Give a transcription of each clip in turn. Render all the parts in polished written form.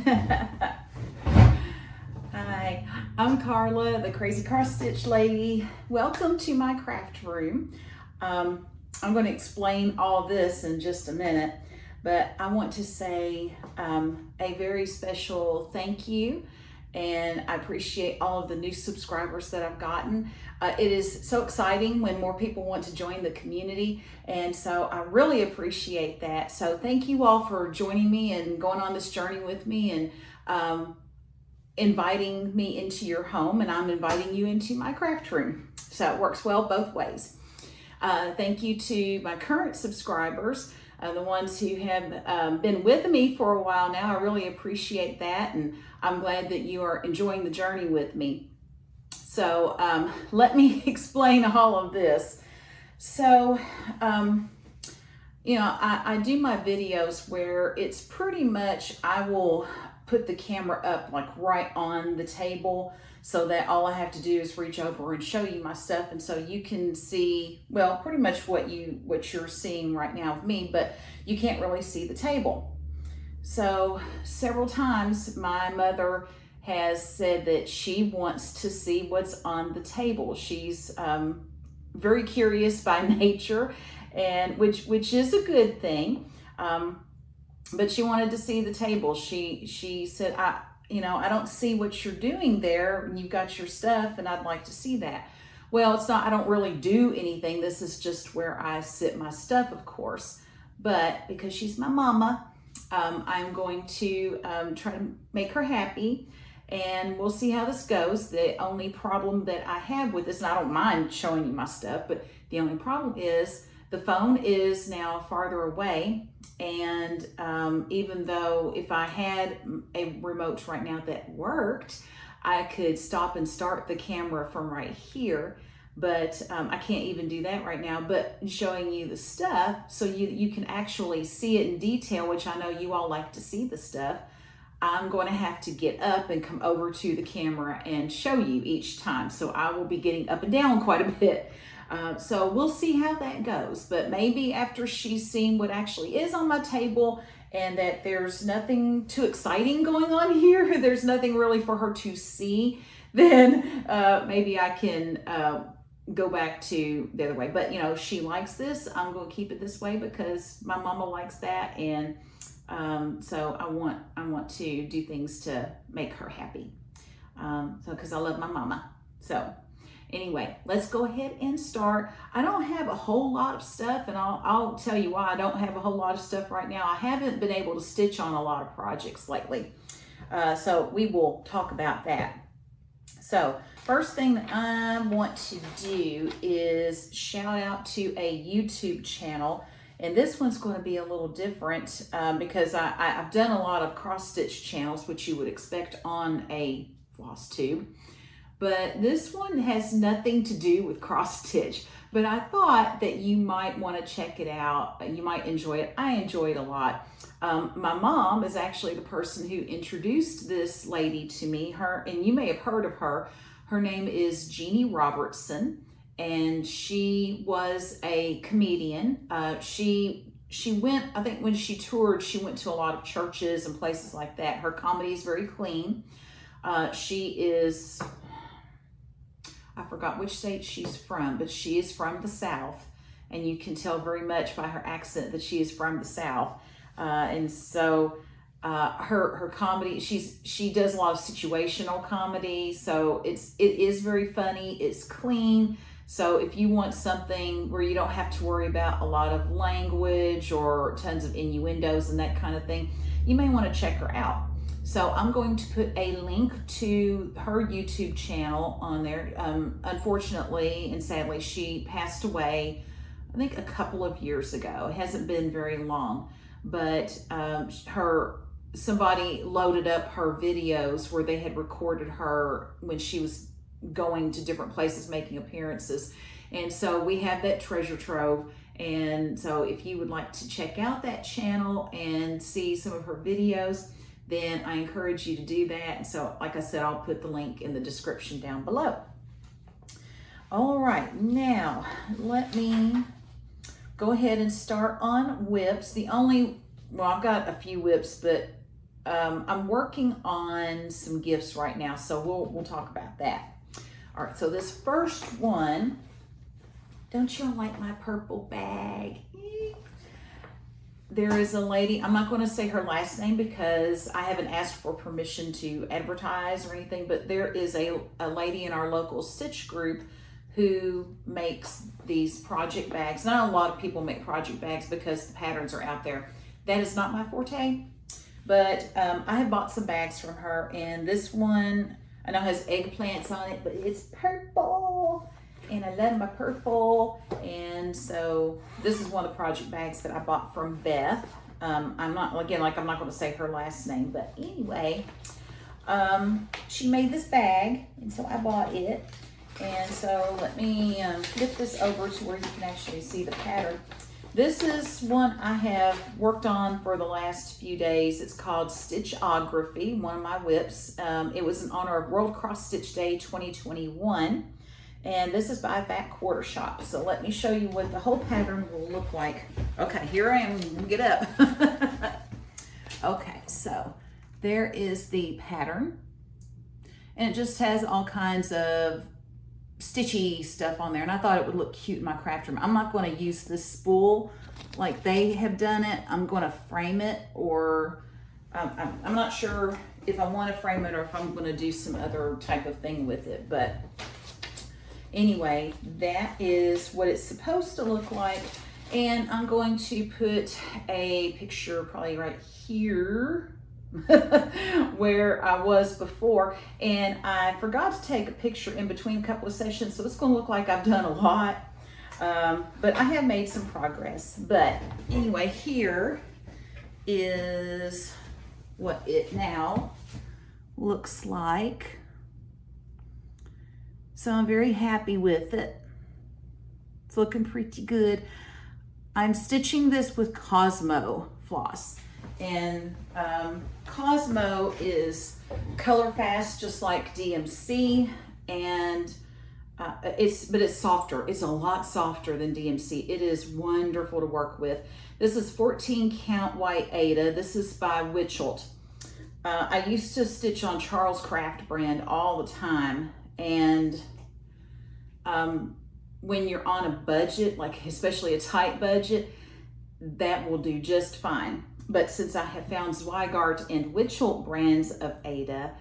Hi, I'm Carla, the Crazy Cross Stitch Lady. Welcome to my craft room. I'm going to explain all this in just a minute, but I want to say a very special thank you, and I appreciate all of the new subscribers that I've gotten. It is so exciting when more people want to join the community, and so I really appreciate that. So thank you all for joining me and going on this journey with me, and inviting me into your home, and I'm inviting you into my craft room. So it works well both ways. Thank you to my current subscribers, the ones who have been with me for a while now. I really appreciate that, and I'm glad that you are enjoying the journey with me. So let me explain all of this. So, I do my videos where it's pretty much, I will put the camera up like right on the table so that all I have to do is reach over and show you my stuff, and so you can see, well, pretty much what you're seeing right now of me, but you can't really see the table. So several times my mother has said that she wants to see what's on the table. She's very curious by nature, and which is a good thing. But she wanted to see the table. She said, I don't see what you're doing there. You've got your stuff, and I'd like to see that. Well, it's not, I don't really do anything. This is just where I sit my stuff, of course. But because she's my mama, I'm going to try to make her happy, and we'll see how this goes. The only problem that I have with this, and I don't mind showing you my stuff, but the only problem is the phone is now farther away. And even though if I had a remote right now that worked, I could stop and start the camera from right here, but I can't even do that right now. But showing you the stuff so you can actually see it in detail, which I know you all like to see the stuff, I'm going to have to get up and come over to the camera and show you each time. So I will be getting up and down quite a bit. So we'll see how that goes, but maybe after she's seen what actually is on my table and that there's nothing too exciting going on here, there's nothing really for her to see, then maybe I can go back to the other way. But she likes this. I'm going to keep it this way because my mama likes that, and so I want to do things to make her happy. So because I love my mama. So anyway, let's go ahead and start. I don't have a whole lot of stuff, and I'll tell you why I don't have a whole lot of stuff right now. I haven't been able to stitch on a lot of projects lately. So we will talk about that. So first thing that I want to do is shout out to a YouTube channel. And this one's going to be a little different because I've done a lot of cross stitch channels, which you would expect on a FlossTube. But this one has nothing to do with cross stitch, but I thought that you might want to check it out. You might enjoy it. I enjoy it a lot. My mom is actually the person who introduced this lady to me. And you may have heard of her. Her name is Jeanne Robertson, and she was a comedian. She went, I think when she toured, she went to a lot of churches and places like that. Her comedy is very clean. She is, I forgot which state she's from, but she is from the South, and you can tell very much by her accent that she is from the South. And so her comedy, she does a lot of situational comedy, so it is very funny. It's clean. So if you want something where you don't have to worry about a lot of language or tons of innuendos and that kind of thing, you may want to check her out. So I'm going to put a link to her YouTube channel on there. Unfortunately and sadly, she passed away, I think a couple of years ago. It hasn't been very long, but somebody loaded up her videos where they had recorded her when she was going to different places, making appearances. And so we have that treasure trove. And so if you would like to check out that channel and see some of her videos, then I encourage you to do that. And so, like I said, I'll put the link in the description down below. All right, now let me go ahead and start on whips. I've got a few whips, but I'm working on some gifts right now, so we'll talk about that. All right, so this first one, don't you like my purple bag? There is a lady, I'm not going to say her last name because I haven't asked for permission to advertise or anything, but there is a lady in our local Stitch group who makes these project bags. Not a lot of people make project bags because the patterns are out there. That is not my forte, but I have bought some bags from her, and this one, I know has eggplants on it, but it's purple, and I love my purple. And so this is one of the project bags that I bought from Beth. I'm not going to say her last name, but anyway, she made this bag, and so I bought it. And so let me flip this over to where you can actually see the pattern. This is one I have worked on for the last few days. It's called Stitch-O-Graphy, one of my whips. It was in honor of World Cross Stitch Day 2021. And this is by Fat Quarter Shop. So let me show you what the whole pattern will look like. Okay, here I am, get up. Okay, so there is the pattern. And it just has all kinds of stitchy stuff on there, and I thought it would look cute in my craft room. I'm not going to use this spool like they have done it. I'm going to frame it, or I'm not sure if I want to frame it or if I'm going to do some other type of thing with it. But anyway, that is what it's supposed to look like, and I'm going to put a picture probably right here where I was before, and I forgot to take a picture in between a couple of sessions, so it's going to look like I've done a lot, but I have made some progress. But anyway, here is what it now looks like. So I'm very happy with it. It's looking pretty good. I'm stitching this with Cosmo floss. And Cosmo is color fast, just like DMC, and it's softer. It's a lot softer than DMC. It is wonderful to work with. This is 14 count white Aida. This is by Witchelt. I used to stitch on Charles Craft brand all the time, and when you're on a budget, like especially a tight budget, that will do just fine. But since I have found Zweigart and Witchelt brands of Aida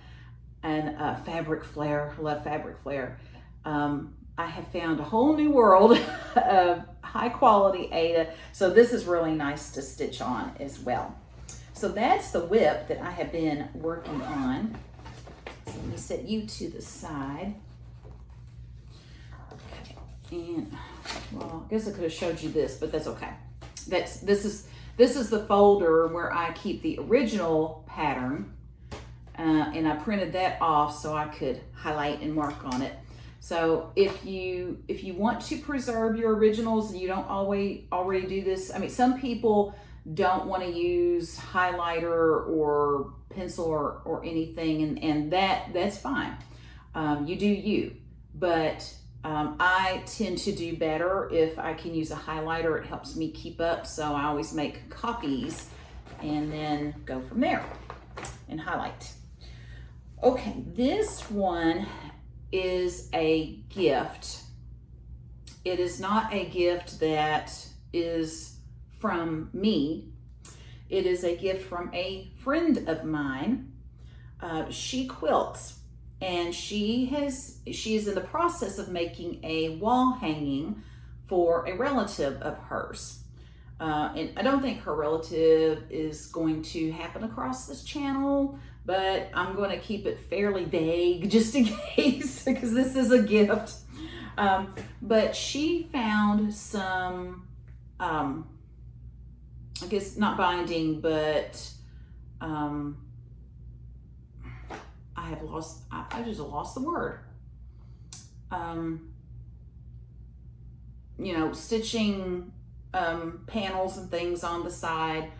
and Fabric Flare, love Fabric Flare, I have found a whole new world of high quality Aida. So this is really nice to stitch on as well. So that's the whip that I have been working on. So let me set you to the side. Okay, and well, I guess I could have showed you this, but that's okay. This is the folder where I keep the original pattern, and I printed that off so I could highlight and mark on it. So if you want to preserve your originals and you don't already do this, I mean, some people don't want to use highlighter or pencil or anything, and that's fine. You do you, but I tend to do better if I can use a highlighter. It helps me keep up, so I always make copies and then go from there and highlight. Okay, this one is a gift. It is not a gift that is from me. It is a gift from a friend of mine. She quilts. And she is in the process of making a wall hanging for a relative of hers. And I don't think her relative is going to happen across this channel, but I'm going to keep it fairly vague just in case, because this is a gift. But she found some, I guess not binding, but I just lost the word. You know, stitching panels and things on the side.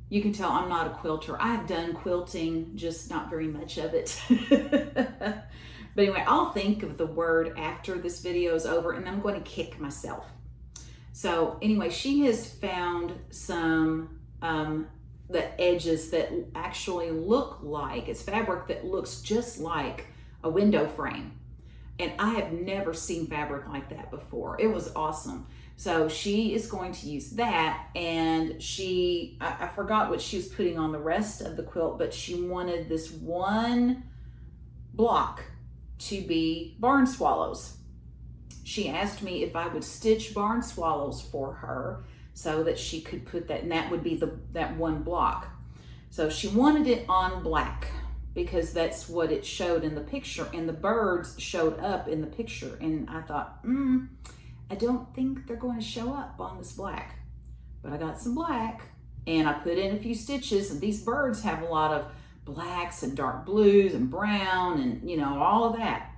You can tell I'm not a quilter. I have done quilting, just not very much of it. But anyway, I'll think of the word after this video is over, and I'm going to kick myself. So anyway, she has found some the edges that actually look like, it's fabric that looks just like a window frame. And I have never seen fabric like that before. It was awesome. So she is going to use that, and I forgot what she was putting on the rest of the quilt, but she wanted this one block to be barn swallows. She asked me if I would stitch barn swallows for her so that she could put that, and that would be that one block. So she wanted it on black because that's what it showed in the picture, and the birds showed up in the picture. And I thought, I don't think they're going to show up on this black, but I got some black and I put in a few stitches, and these birds have a lot of blacks and dark blues and brown and, you know, all of that.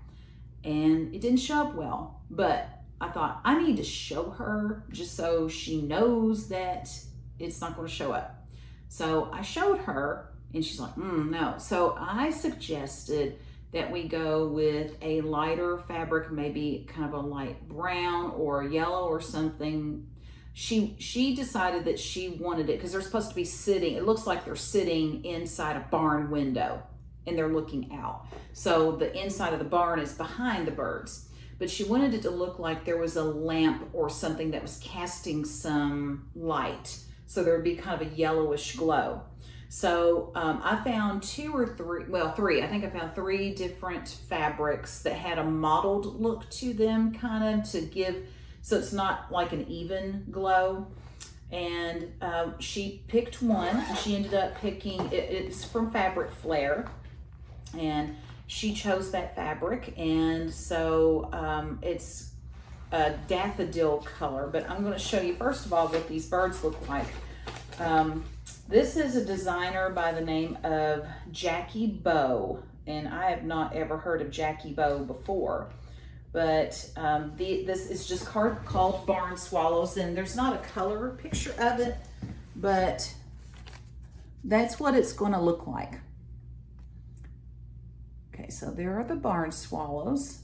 And it didn't show up well, but I thought I need to show her just so she knows that it's not going to show up. So I showed her, and she's like, no. So I suggested that we go with a lighter fabric, maybe kind of a light brown or yellow or something. She decided that she wanted it because they're supposed to be sitting, it looks like they're sitting inside a barn window and they're looking out. So the inside of the barn is behind the birds. But she wanted it to look like there was a lamp or something that was casting some light. So there would be kind of a yellowish glow. So I found three. I think I found 3 different fabrics that had a mottled look to them, kind of to give, so it's not like an even glow. And she picked one, and she ended up picking, it's from Fabric Flair, and she chose that fabric. And so it's a daffodil color, but I'm going to show you first of all what these birds look like. This is a designer by the name of Beau, and I have not ever heard of Beau before, but this is just called Barn Swallows, and there's not a color picture of it, but that's what it's going to look like. Okay, so there are the barn swallows,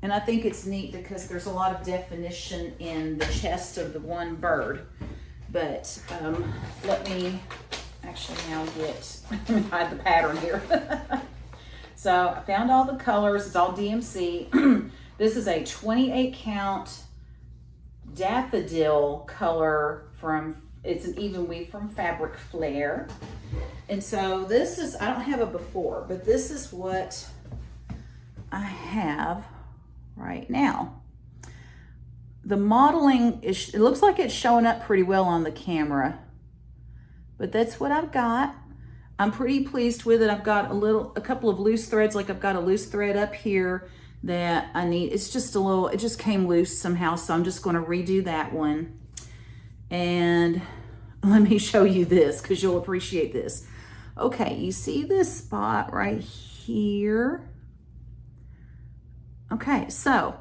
and I think it's neat because there's a lot of definition in the chest of the one bird. But let me actually now hide the pattern here. So I found all the colors. It's all DMC. This is a 28 count daffodil color it's an even weave from Fabric Flair. And so this is, I don't have a before, but this is what I have right now. The modeling it looks like it's showing up pretty well on the camera, but that's what I've got. I'm pretty pleased with it. I've got a couple of loose threads, like I've got a loose thread up here that I need. It's just it just came loose somehow, so I'm just going to redo that one. And let me show you this because you'll appreciate this. Okay, you see this spot right here? Okay, so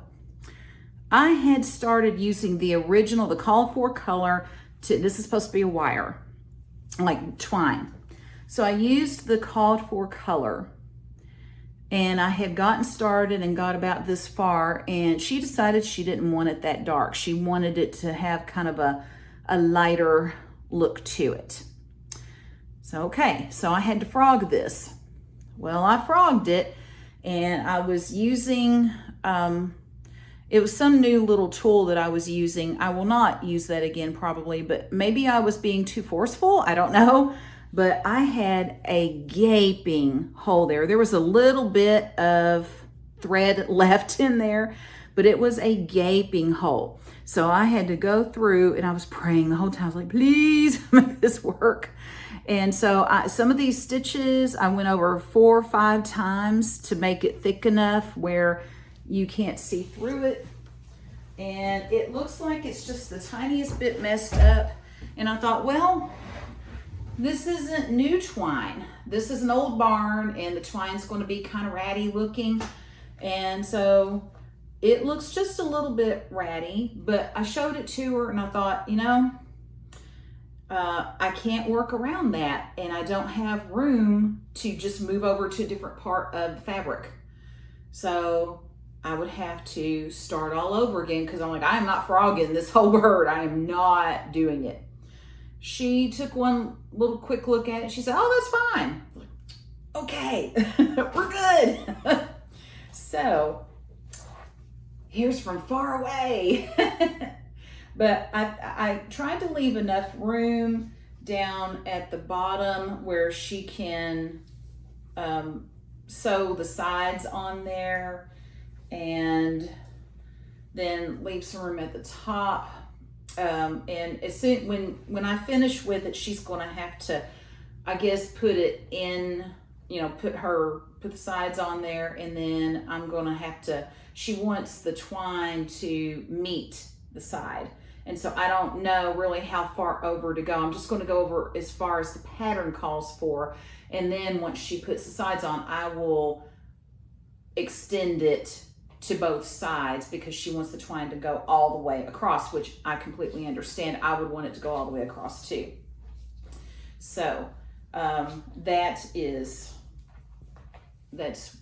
I had started using the original, the called for color this is supposed to be a wire, like twine. So I used the called for color, and I had gotten started and got about this far, and she decided she didn't want it that dark. She wanted it to have kind of a lighter look to it. So, okay, so I had to frog this. Well, I frogged it, and I was using, it was some new little tool that I was using. I will not use that again probably, but maybe I was being too forceful. I don't know. But I had a gaping hole there. There was a little bit of thread left in there, but it was a gaping hole. So I had to go through, and I was praying the whole time. I was like, please make this work. And so some of these stitches, I went over 4 or 5 times to make it thick enough where you can't see through it. And it looks like it's just the tiniest bit messed up. And I thought, well, this isn't new twine. This is an old barn, and the twine's going to be kind of ratty looking. And so it looks just a little bit ratty, but I showed it to her, and I thought, you know, I can't work around that, and I don't have room to just move over to a different part of the fabric. So I would have to start all over again, because I'm like, I am not frogging this whole bird. I am not doing it. she took one little quick look at it. She said, oh, that's fine. Okay, we're good. So here's from far away. But I tried to leave enough room down at the bottom where she can sew the sides on there, and then leave some room at the top. And as soon when I finish with it, she's going to have to, I guess, put it in, you know, put the sides on there, and then I'm going to have to, she wants the twine to meet the side. And so I don't know really how far over to go. I'm just going to go over as far as the pattern calls for. And then once she puts the sides on, I will extend it to both sides because she wants the twine to go all the way across, which I completely understand. I would want it to go all the way across too. So that's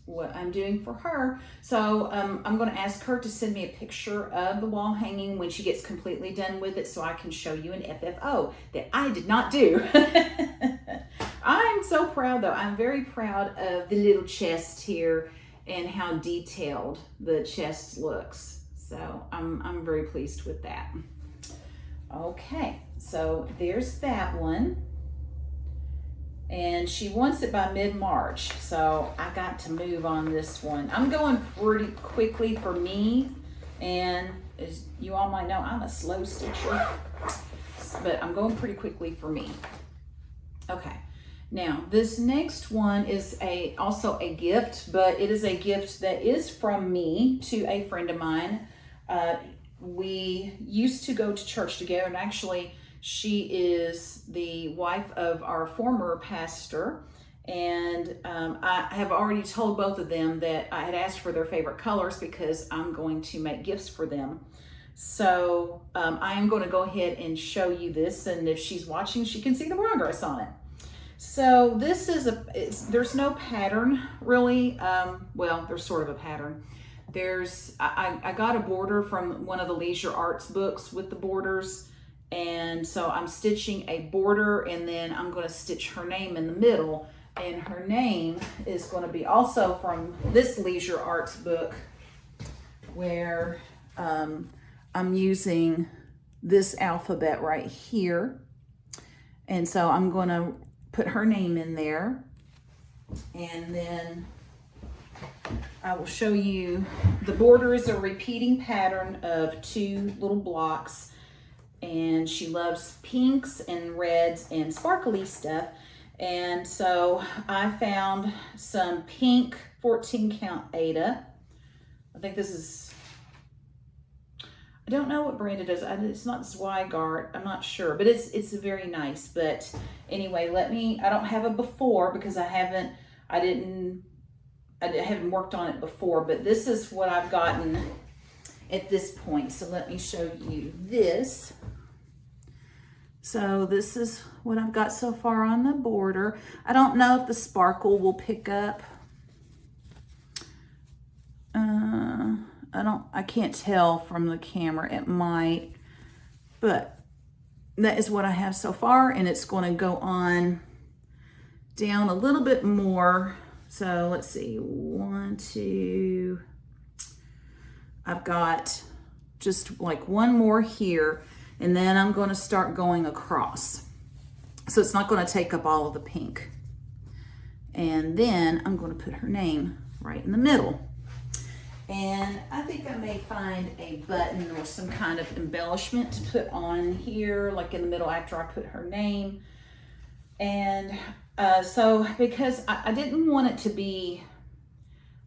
what I'm doing for her. So I'm going to ask her to send me a picture of the wall hanging when she gets completely done with it, so I can show you an FFO that I did not do. I'm so proud though. I'm very proud of the little chest here and how detailed the chest looks. So I'm very pleased with that. Okay, so there's that one. And she wants it by mid-March, so I got to move on this one. I'm going pretty quickly for me, and as you all might know, I'm a slow stitcher, but I'm going pretty quickly for me. Okay, now this next one is also a gift, but it is a gift that is from me to a friend of mine. We used to go to church together, and actually, she is the wife of our former pastor, and I have already told both of them that I had asked for their favorite colors because I'm going to make gifts for them. So I am going to go ahead and show you this, and if she's watching, she can see the progress on it. So this is there's no pattern really. Well, there's sort of a pattern. I got a border from one of the Leisure Arts books with the borders. And so I'm stitching a border, and then I'm going to stitch her name in the middle. And her name is going to be also from this Leisure Arts book, where I'm using this alphabet right here. And so I'm going to put her name in there. And then I will show you, the border is a repeating pattern of 2 little blocks. And she loves pinks and reds and sparkly stuff. And so I found some pink 14 count Aida. I think this is, I don't know what brand it is. It's not Zweigart, I'm not sure, but it's very nice. But anyway, I don't have a before because I haven't worked on it before, but this is what I've gotten at this point. So let me show you this. So this is what I've got so far on the border. I don't know if the sparkle will pick up. I can't tell from the camera. It might, but that is what I have so far, and it's going to go on down a little bit more. So let's see, 1, 2. I've got just like one more here. And then I'm going to start going across. So it's not going to take up all of the pink. And then I'm going to put her name right in the middle. And I think I may find a button or some kind of embellishment to put on here, like in the middle after I put her name. And so because I didn't want it to be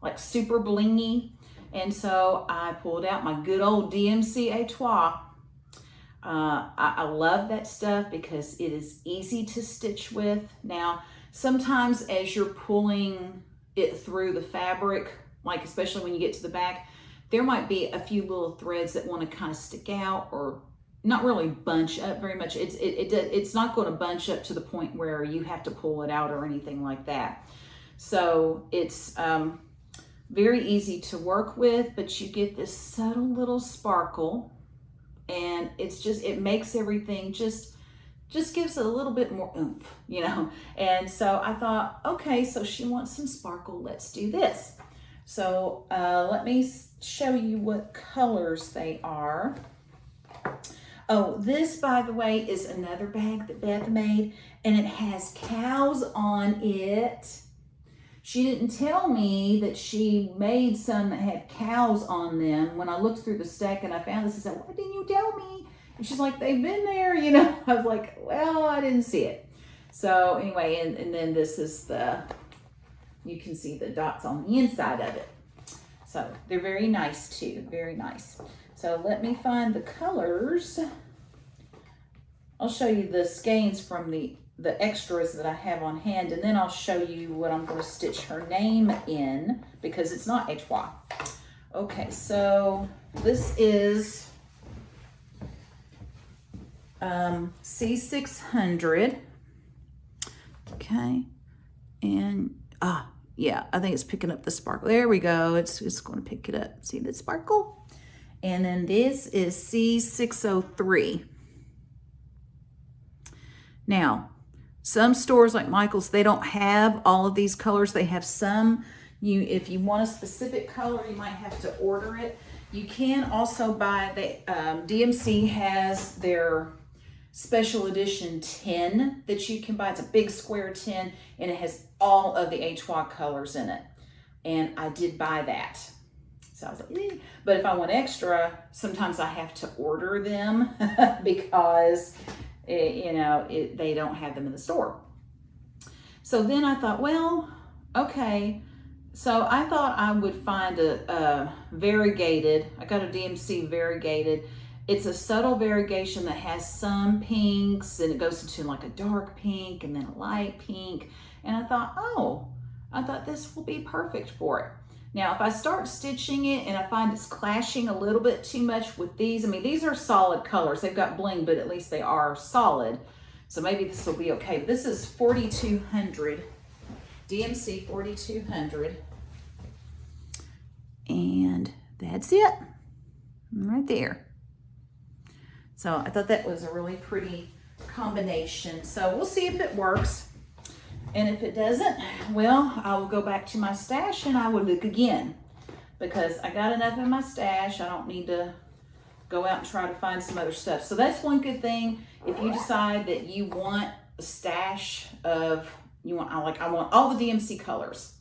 like super blingy, and so I pulled out my good old DMC Etoile. I love that stuff because it is easy to stitch with. Now, sometimes as you're pulling it through the fabric, like especially when you get to the back, there might be a few little threads that want to kind of stick out or not really bunch up very much. It's not going to bunch up to the point where you have to pull it out or anything like that. So it's very easy to work with, but you get this subtle little sparkle. And it's just, it makes everything just just gives it a little bit more oomph, you know. And so I thought, okay, so she wants some sparkle, let's do this. So let me show you what colors they are. Oh, this, by the way, is another bag that Beth made, and it has cows on it. She didn't tell me that she made some that had cows on them. When I looked through the stack and I found this, I said, why didn't you tell me? And she's like, they've been there, you know. I was like, well, I didn't see it. So anyway, and then this is you can see the dots on the inside of it. So they're very nice too, very nice. So let me find the colors. I'll show you the skeins from the extras that I have on hand, and then I'll show you what I'm going to stitch her name in, because it's not HY. Okay, so this is C600. Okay, and yeah, I think it's picking up the sparkle. There we go. It's going to pick it up. See the sparkle? And then this is C603. Now, some stores like Michael's, they don't have all of these colors. They have some. If you want a specific color, you might have to order it. You can also buy, DMC has their special edition tin that you can buy. It's a big square tin, and it has all of the HY colors in it. And I did buy that. So I was like, eh. But if I want extra, sometimes I have to order them because they don't have them in the store. So then I thought, well, okay. So I thought I would find a variegated. I got a DMC variegated. It's a subtle variegation that has some pinks, and it goes into like a dark pink and then a light pink. And I thought this will be perfect for it. Now, if I start stitching it and I find it's clashing a little bit too much with these, I mean, these are solid colors. They've got bling, but at least they are solid. So maybe this will be okay. But this is 4200, DMC 4200. And that's it, right there. So I thought that was a really pretty combination. So we'll see if it works. And if it doesn't, well, I will go back to my stash and I will look again, because I got enough in my stash. I don't need to go out and try to find some other stuff. So that's one good thing. If you decide that you want a stash of, I want all the DMC colors,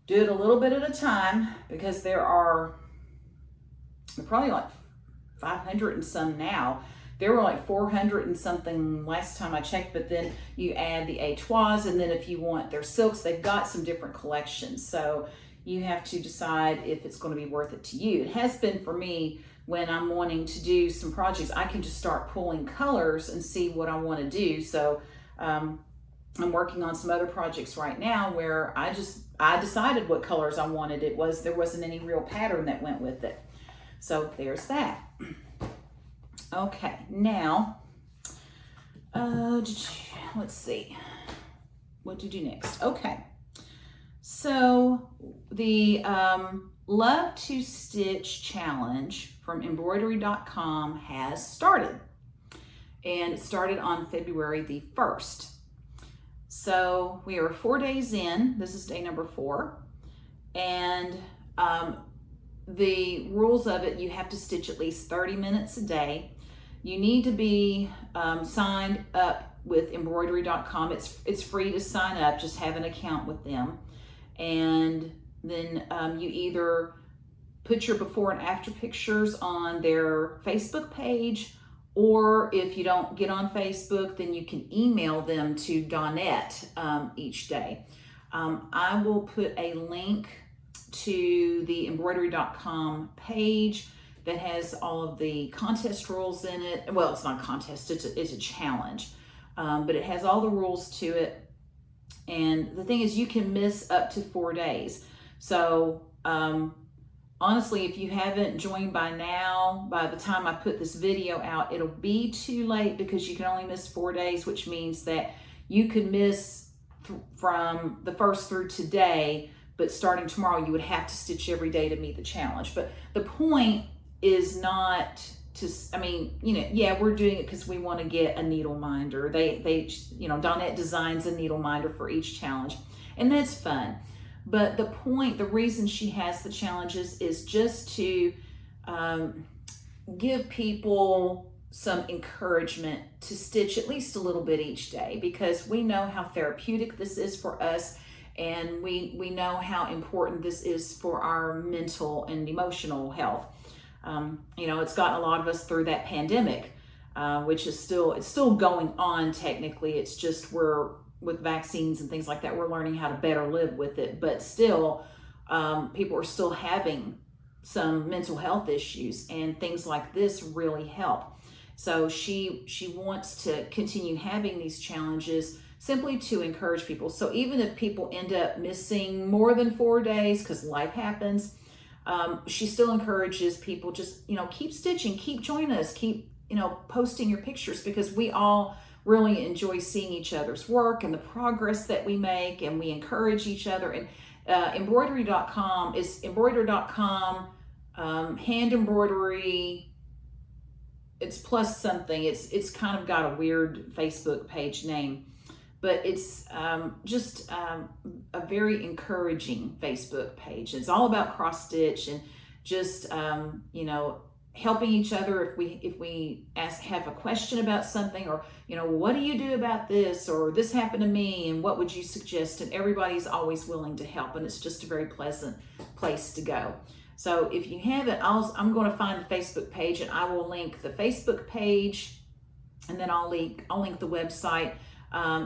do it a little bit at a time, because they're probably like 500 and some now. There were like 400 and something last time I checked, but then you add the HYs, and then if you want their silks, they've got some different collections. So you have to decide if it's going to be worth it to you. It has been for me when I'm wanting to do some projects. I can just start pulling colors and see what I want to do. So I'm working on some other projects right now where I decided what colors I wanted. There wasn't any real pattern that went with it. So there's that. Okay, now, let's see, what to do next. Okay, so the Love to Stitch challenge from embroidery.com has started, and it started on February the 1st. So we are 4 days in. This is day number 4, and the rules of it, you have to stitch at least 30 minutes a day. You need to be signed up with embroidery.com. It's free to sign up, just have an account with them. And then you either put your before and after pictures on their Facebook page, or if you don't get on Facebook, then you can email them to Jeanette each day. I will put a link to the embroidery.com page that has all of the contest rules in it. Well, it's not a contest, it's a challenge, but it has all the rules to it. And the thing is, you can miss up to 4 days. So honestly, if you haven't joined by now, by the time I put this video out, it'll be too late, because you can only miss 4 days, which means that you could miss from the 1st through today, but starting tomorrow, you would have to stitch every day to meet the challenge. But the point is not I mean, you know, yeah, we're doing it because we want to get a needle minder. You know, Jeanette designs a needle minder for each challenge, and that's fun. But the reason she has the challenges is just to give people some encouragement to stitch at least a little bit each day, because we know how therapeutic this is for us, and we know how important this is for our mental and emotional health. You know, it's gotten a lot of us through that pandemic, which is still going on technically. It's just with vaccines and things like that, we're learning how to better live with it. But still, people are still having some mental health issues, and things like this really help. So she wants to continue having these challenges simply to encourage people. So even if people end up missing more than 4 days because life happens, she still encourages people, just, you know, keep stitching, keep joining us, keep, you know, posting your pictures, because we all really enjoy seeing each other's work and the progress that we make, and we encourage each other. And embroidery.com is embroider.com, hand embroidery. It's plus something. It's kind of got a weird Facebook page name, but it's just a very encouraging Facebook page. It's all about cross stitch and just you know, helping each other if we have a question about something, or, you know, what do you do about this, or this happened to me and what would you suggest? And everybody's always willing to help, and it's just a very pleasant place to go. So if you haven't, I'm going to find the Facebook page, and I will link the Facebook page, and then I'll link the website.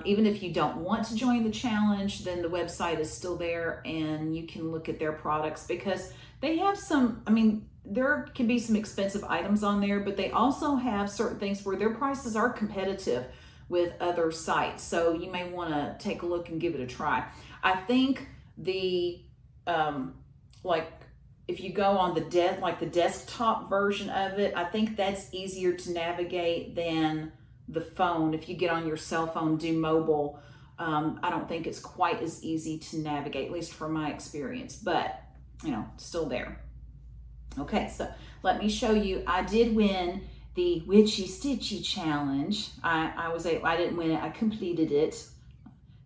Even if you don't want to join the challenge, then the website is still there, and you can look at their products, because they have some, I mean, there can be some expensive items on there, but they also have certain things where their prices are competitive with other sites. So you may want to take a look and give it a try. I think the, like, if you go on the desktop version of it, I think that's easier to navigate than the phone. If you get on your cell phone, do mobile, I don't think it's quite as easy to navigate, at least from my experience, but, you know, still there. Okay, so let me show you. I did win the Witchy Stitchy challenge. I didn't win it, I completed it.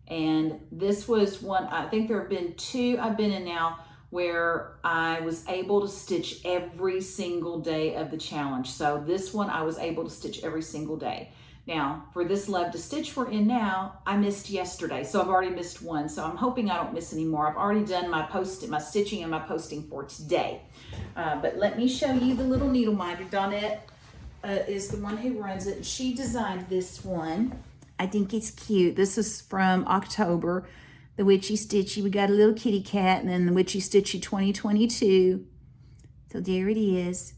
And this was one, I think there have been 2 I've been in now, where I was able to stitch every single day of the challenge. So this one, I was able to stitch every single day. Now, for this Love to Stitch we're in now, I missed yesterday, so I've already missed one. So I'm hoping I don't miss any more. I've already done my stitching and my posting for today. But let me show you the little needle minder. Jeanette is the one who runs it. She designed this one. I think it's cute. This is from October. The Witchy Stitchy. We got a little kitty cat, and then the Witchy Stitchy 2022. So there it is.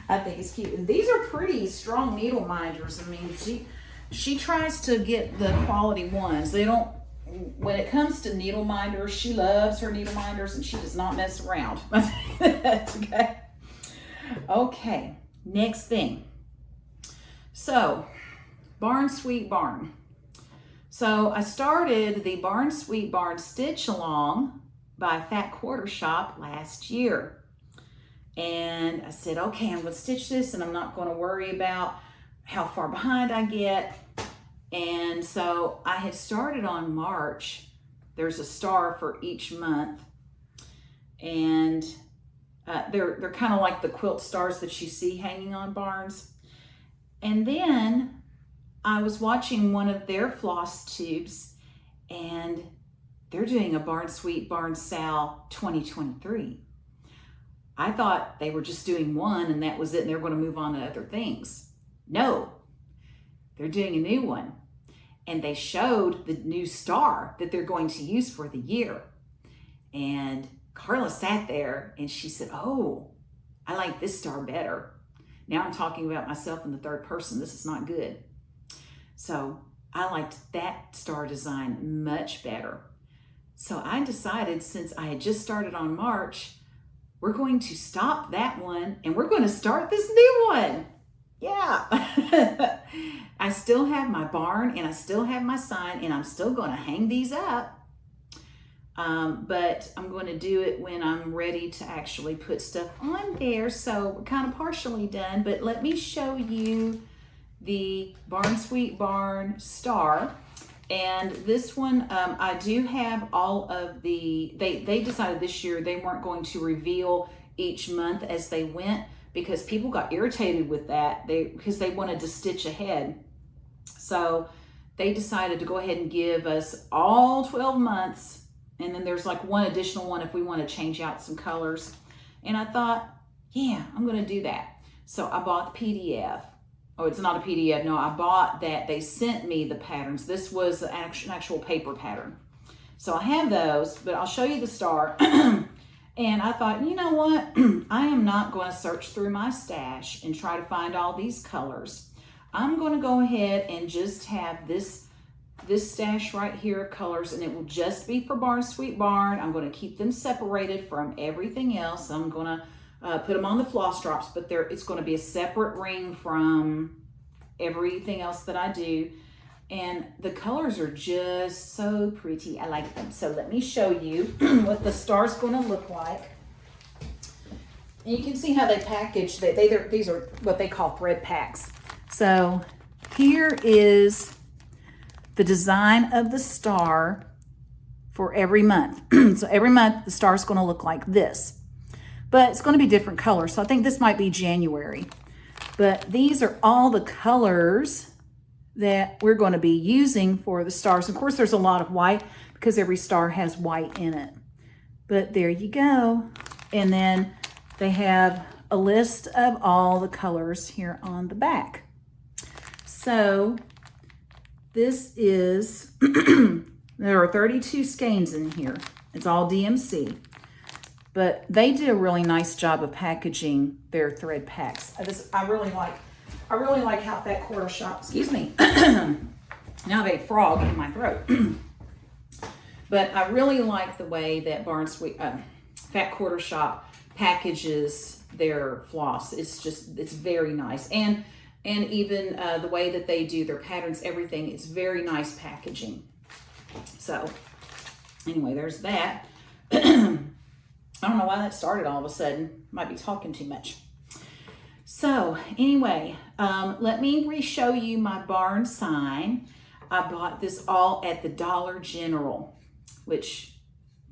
I think it's cute. And these are pretty strong needle minders. I mean, she tries to get the quality ones. They don't, when it comes to needle minders, she loves her needle minders, and she does not mess around. Okay. Okay, next thing. So, Barn Sweet Barn. So I started the Barn Sweet Barn Stitch Along by Fat Quarter Shop last year. And I said, okay, I'm going to stitch this, and I'm not going to worry about how far behind I get. And so I had started on March. There's a star for each month. And they're kind of like the quilt stars that you see hanging on barns. And then I was watching one of their FlossTubes, and they're doing a Barn Sweet Barn SAL 2023. I thought they were just doing one and that was it, and they were going to move on to other things. No, they're doing a new one. And they showed the new star that they're going to use for the year. And Carla sat there and she said, oh, I like this star better. Now I'm talking about myself in the third person. This is not good. So I liked that star design much better. So I decided, since I had just started on March, we're going to stop that one and we're going to start this new one. Yeah. I still have my barn and I still have my sign, and I'm still going to hang these up. but I'm going to do it when I'm ready to actually put stuff on there. So we're kind of partially done, but let me show you the Barn Sweet Barn star. And this one, I do have all of the, they decided this year they weren't going to reveal each month as they went, because people got irritated with that because they wanted to stitch ahead. So they decided to go ahead and give us all 12 months. And then there's like one additional one if we want to change out some colors. And I thought, yeah, I'm going to do that. So I bought the PDF. Oh, it's not a PDF. No, I bought that. They sent me the patterns. This was an actual paper pattern. So I have those, but I'll show you the star. And I thought, you know what? I am not going to search through my stash and try to find all these colors. I'm going to go ahead and just have this stash right here of colors, and it will just be for Barn Sweet Barn. I'm going to keep them separated from everything else. I'm going to put them on the floss drops, but it's going to be a separate ring from everything else that I do. And the colors are just so pretty. I like them. So let me show you what the star's going to look like. And you can see how they package. These are what they call thread packs. So here is the design of the star for every month. So every month the star is going to look like this, but it's going to be different colors. So I think this might be January, but these are all the colors that we're going to be using for the stars. Of course, there's a lot of white because every star has white in it, but there you go. And then they have a list of all the colors here on the back. So this is, there are 32 skeins in here. It's all DMC, but they did a really nice job of packaging their thread packs. I really like how Fat Quarter Shop, excuse me, now I have a frog in my throat. But I really like the way that Fat Quarter Shop packages their floss. It's very nice. And even the way that they do their patterns, everything, it's very nice packaging. So anyway, there's that. I don't know why that started all of a sudden. Might be talking too much. So anyway, let me re-show you my barn sign. I bought this all at the Dollar General, which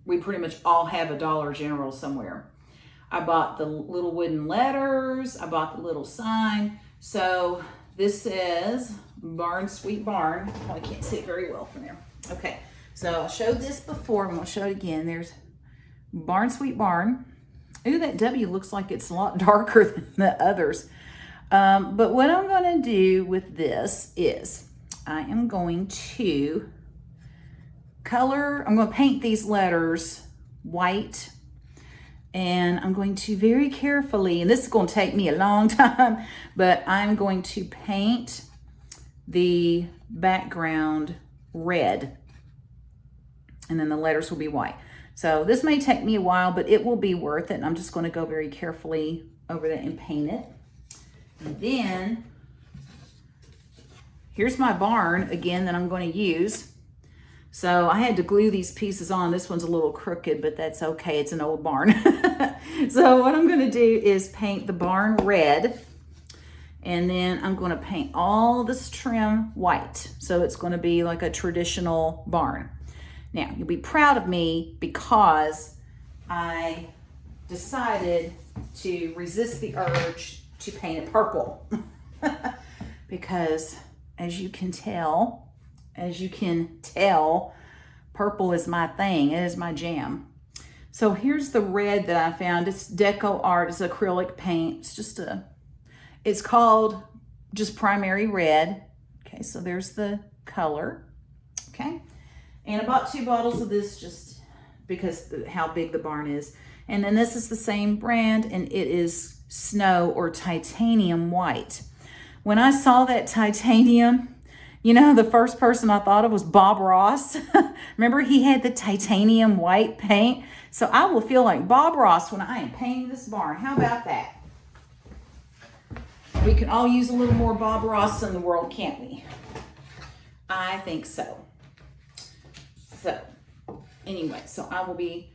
we pretty much all have a Dollar General somewhere. I bought the little wooden letters. I bought the little sign. So this says Barn Sweet Barn. Oh, I can't see it very well from there. Okay, so I showed this before. I'm going to show it again. There's Barn Sweet Barn. Ooh, that W looks like it's a lot darker than the others. But what I'm going to do with this is I am going to I'm going to paint these letters white. And I'm going to very carefully, and this is going to take me a long time, but I'm going to paint the background red. And then the letters will be white. So this may take me a while, but it will be worth it. And I'm just going to go very carefully over that and paint it. And then here's my barn again that I'm going to use. So I had to glue these pieces on. This one's a little crooked, but that's okay. It's an old barn. So what I'm going to do is paint the barn red. And then I'm going to paint all this trim white. So it's going to be like a traditional barn. Now, you'll be proud of me because I decided to resist the urge to paint it purple. Because as you can tell, purple is my thing. It is my jam. So here's the red that I found. It's Deco Art. It's acrylic paint. It's called just Primary Red. Okay, so there's the color. Okay. And I bought 2 bottles of this just because how big the barn is. And then this is the same brand, and it is Snow or Titanium White. When I saw that titanium, you know, the first person I thought of was Bob Ross. Remember, he had the titanium white paint. So I will feel like Bob Ross when I am painting this barn. How about that? We can all use a little more Bob Ross in the world, can't we? I think so. So anyway, so I will be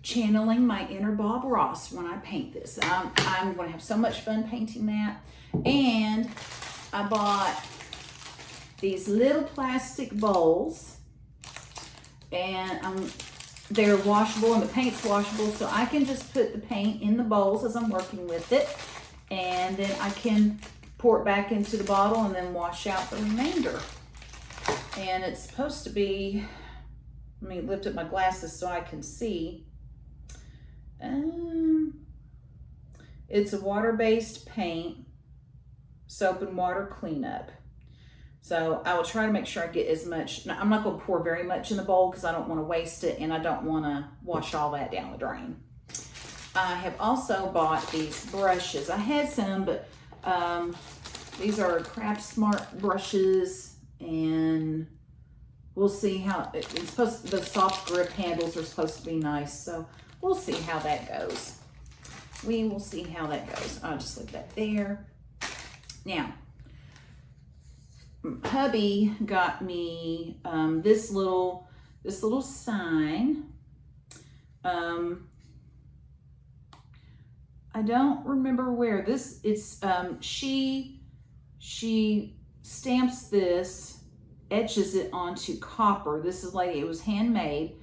channeling my inner Bob Ross when I paint this. I'm going to have so much fun painting that. And I bought these little plastic bowls, and they're washable, and the paint's washable, so I can just put the paint in the bowls as I'm working with it, and then I can pour it back into the bottle and then wash out the remainder. And it's supposed to be, let me lift up my glasses so I can see. It's a water-based paint, soap and water cleanup. So I will try to make sure I get as much. I'm not going to pour very much in the bowl because I don't want to waste it, and I don't want to wash all that down the drain. I have also bought these brushes. I had some, but these are Craft Smart brushes, and we'll see how it's supposed to, the soft grip handles are supposed to be nice, so we'll see how that goes. We will see how that goes. I'll just leave that there. Now, hubby got me this little sign. I don't remember where this. It's she stamps this, etches it onto copper. This is like, it was handmade.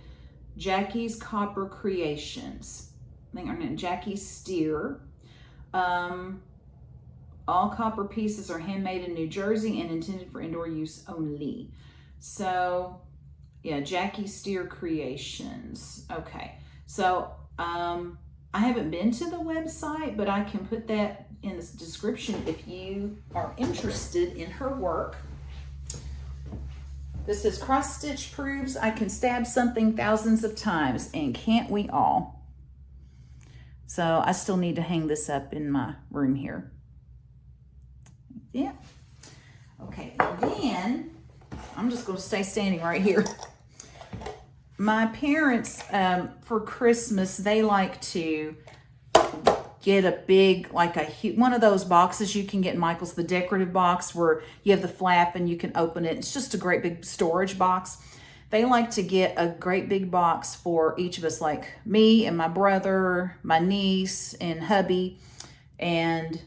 Jackie's Copper Creations. I think her name Jackie Steer. All copper pieces are handmade in New Jersey and intended for indoor use only. So, yeah, Jackie Steer Creations. Okay, so I haven't been to the website, but I can put that in the description if you are interested in her work. This says, cross stitch proves I can stab something thousands of times, and can't we all? So I still need to hang this up in my room here. Yeah. Okay, and then I'm just going to stay standing right here. My parents, for Christmas, they like to get a big, like one of those boxes you can get in Michael's, the decorative box where you have the flap and you can open it. It's just a great big storage box. They like to get a great big box for each of us, like me and my brother, my niece, and hubby. And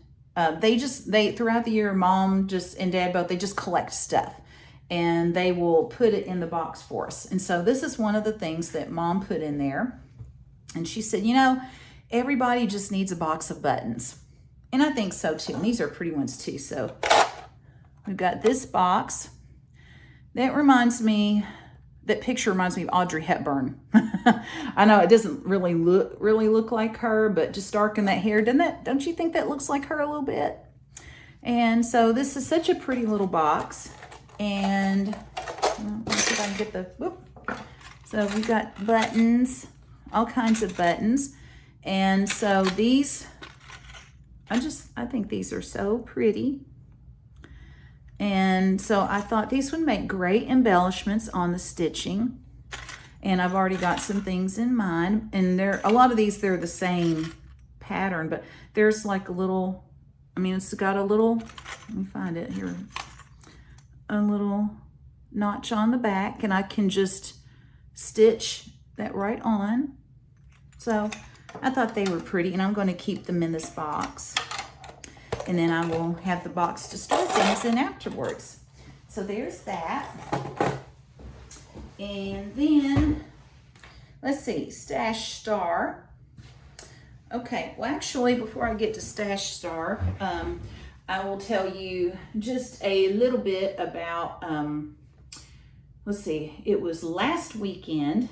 they throughout the year, mom and dad both, they just collect stuff. And they will put it in the box for us. And so this is one of the things that mom put in there. And she said, you know, everybody just needs a box of buttons. And I think so too. And these are pretty ones too. So we've got this box. That picture reminds me of Audrey Hepburn. I know it doesn't really look like her, but just darken that hair. Don't you think that looks like her a little bit? And so this is such a pretty little box. And let's see if I can get the, whoop. So we've got buttons, all kinds of buttons. And so these, I think these are so pretty. And so I thought these would make great embellishments on the stitching. And I've already got some things in mind. And a lot of these, they're the same pattern, but there's like a little, it's got a little, let me find it here, a little notch on the back, and I can just stitch that right on. So I thought they were pretty, and I'm going to keep them in this box. And then I will have the box to store things in afterwards. So there's that. And then, let's see, Stash Star. Okay, well actually, before I get to Stash Star, I will tell you just a little bit about, let's see, it was last weekend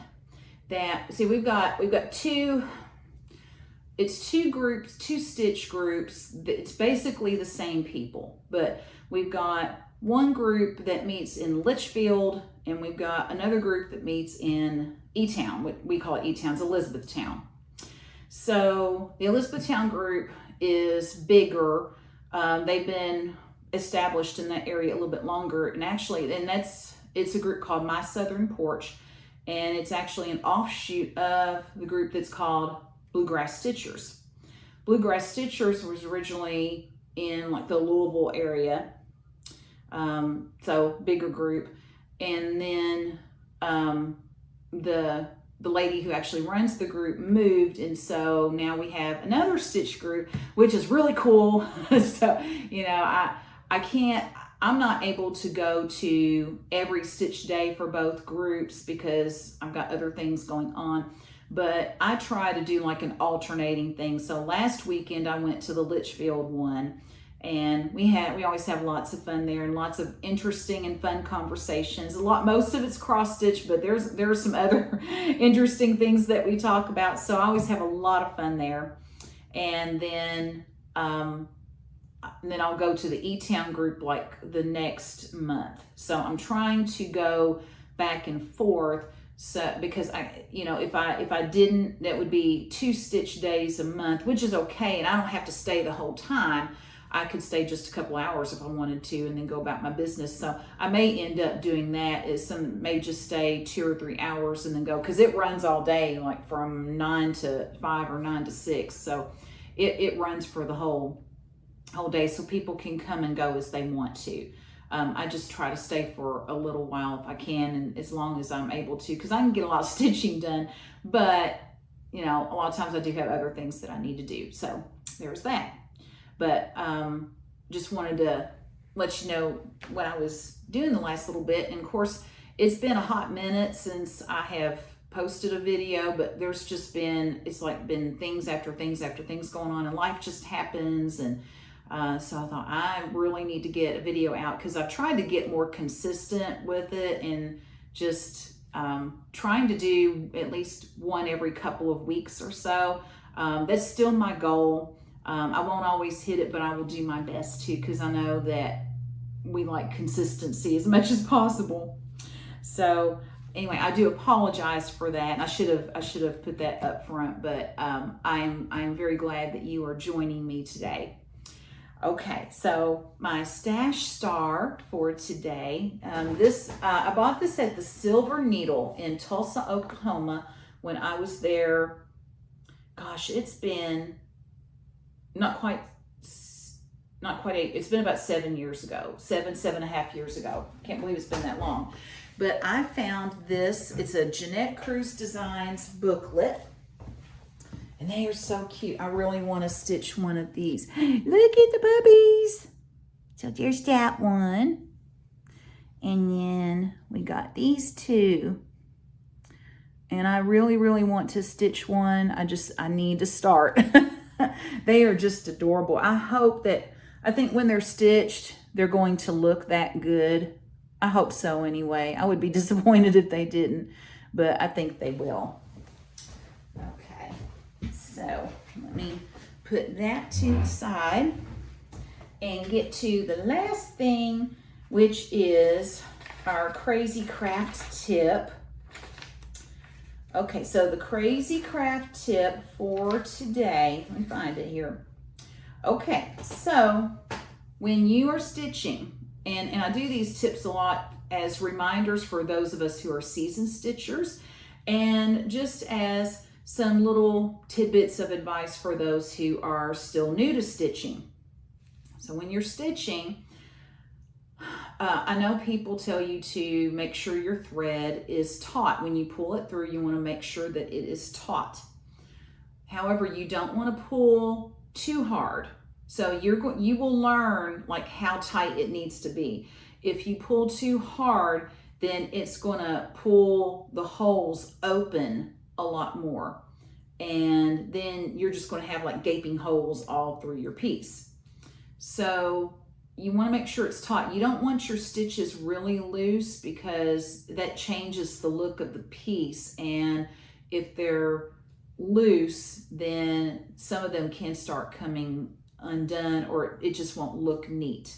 that, see, we've got two groups, two stitch groups. It's basically the same people, but we've got one group that meets in Litchfield, and we've got another group that meets in E-Town. We call it E-Town, it's Elizabethtown. So the Elizabethtown group is bigger. They've been established in that area a little bit longer, and actually, it's a group called My Southern Porch, and it's actually an offshoot of the group that's called Bluegrass Stitchers. Bluegrass Stitchers was originally in like the Louisville area, so bigger group, and then the the lady who actually runs the group moved, and so now we have another stitch group, which is really cool. So, you know, I'm not able to go to every stitch day for both groups because I've got other things going on, but I try to do like an alternating thing. So last weekend I went to the Litchfield one, and we always have lots of fun there and lots of interesting and fun conversations. Most of it's cross stitch, but there are some other interesting things that we talk about. So I always have a lot of fun there. And then I'll go to the E-Town group like the next month. So I'm trying to go back and forth. So because if I didn't, that would be 2 stitch days a month, which is okay, and I don't have to stay the whole time. I could stay just a couple hours if I wanted to and then go about my business. So I may end up doing that, may just stay 2 or 3 hours and then go, because it runs all day, like from 9 to 5 or 9 to 6. So it runs for the whole day, so people can come and go as they want to. I just try to stay for a little while if I can, and as long as I'm able to, because I can get a lot of stitching done, but a lot of times I do have other things that I need to do. So there's that. But just wanted to let you know what I was doing the last little bit. And of course, it's been a hot minute since I have posted a video, but there's just been things after things after things going on, and life just happens. And so I thought I really need to get a video out, because I've tried to get more consistent with it and just trying to do at least one every couple of weeks or so. That's still my goal. I won't always hit it, but I will do my best to, because I know that we like consistency as much as possible. So anyway, I do apologize for that. I should have put that up front, but I'm very glad that you are joining me today. Okay, so my stash star for today, I bought this at the Silver Needle in Tulsa, Oklahoma when I was there. Gosh, it's been not quite 8, it's been about 7 years ago, 7.5 years ago. Can't believe it's been that long. But I found this, it's a Jeanette Cruz Designs booklet. And they are so cute. I really want to stitch one of these. Look at the puppies. So there's that one. And then we got these 2. And I really, really want to stitch one. I need to start. They are just adorable. I think when they're stitched, they're going to look that good. I hope so anyway. I would be disappointed if they didn't, but I think they will. Okay, so let me put that to the side and get to the last thing, which is our Crazy Craft tip. Okay, so the Crazy Craft tip for today, let me find it here. Okay, so when you are stitching, and I do these tips a lot as reminders for those of us who are seasoned stitchers, and just as some little tidbits of advice for those who are still new to stitching. So when you're stitching, I know people tell you to make sure your thread is taut. When you pull it through, you want to make sure that it is taut. However, you don't want to pull too hard. So you will learn like how tight it needs to be. If you pull too hard, then it's going to pull the holes open a lot more. And then you're just going to have like gaping holes all through your piece. So you want to make sure it's taut. You don't want your stitches really loose, because that changes the look of the piece. And if they're loose, then some of them can start coming undone, or it just won't look neat.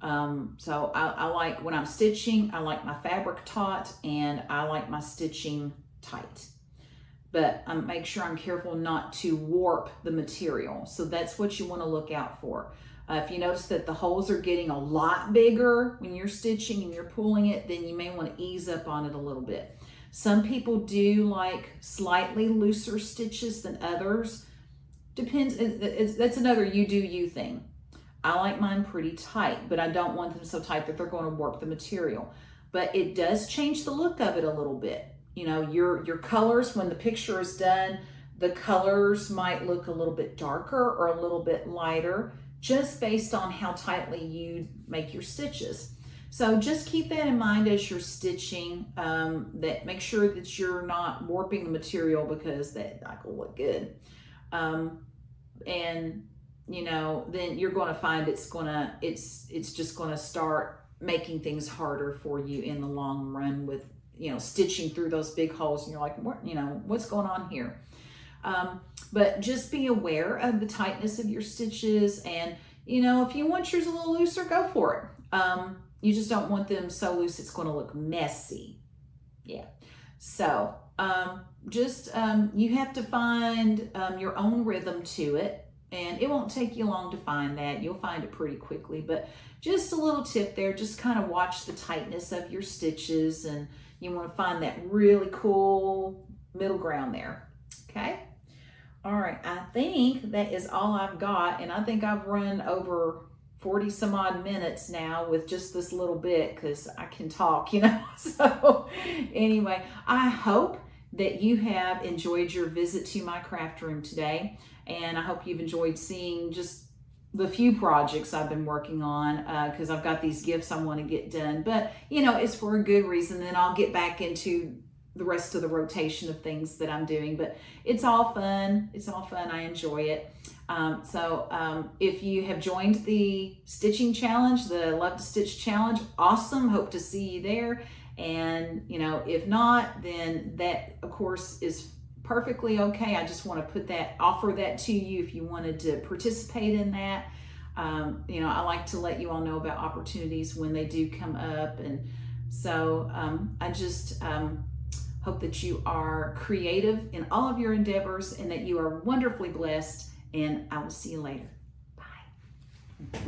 So I like, when I'm stitching, I like my fabric taut and I like my stitching tight. But make sure I'm careful not to warp the material. So that's what you want to look out for. If you notice that the holes are getting a lot bigger when you're stitching and you're pulling it, then you may want to ease up on it a little bit. Some people do like slightly looser stitches than others. Depends, that's another you do you thing. I like mine pretty tight, but I don't want them so tight that they're going to warp the material. But it does change the look of it a little bit. you know, your colors, when the picture is done, the colors might look a little bit darker or a little bit lighter, just based on how tightly you make your stitches. So just keep that in mind as you're stitching, that make sure that you're not warping the material, because that will look good. And you know, then you're going to find it's just going to start making things harder for you in the long run with, you know, stitching through those big holes, and you're like, what, you know, what's going on here? But just be aware of the tightness of your stitches, and you know, if you want yours a little looser, go for it. You just don't want them so loose it's going to look messy. Yeah. So you have to find your own rhythm to it. And it won't take you long to find that. You'll find it pretty quickly. But just a little tip there, just kind of watch the tightness of your stitches, and you want to find that really cool middle ground there. Okay? All right, I think that is all I've got. And I think I've run over 40 some odd minutes now with just this little bit, because I can talk, you know. So anyway, I hope that you have enjoyed your visit to my craft room today. And I hope you've enjoyed seeing just the few projects I've been working on, because I've got these gifts I want to get done. But, you know, it's for a good reason. Then I'll get back into the rest of the rotation of things that I'm doing. But it's all fun. It's all fun. I enjoy it. If you have joined the stitching challenge, the Love to Stitch challenge, awesome. Hope to see you there. And, you know, if not, then that, of course, is perfectly okay. I just want to offer that to you if you wanted to participate in that. You know, I like to let you all know about opportunities when they do come up. And so I just hope that you are creative in all of your endeavors, and that you are wonderfully blessed. And I will see you later. Bye.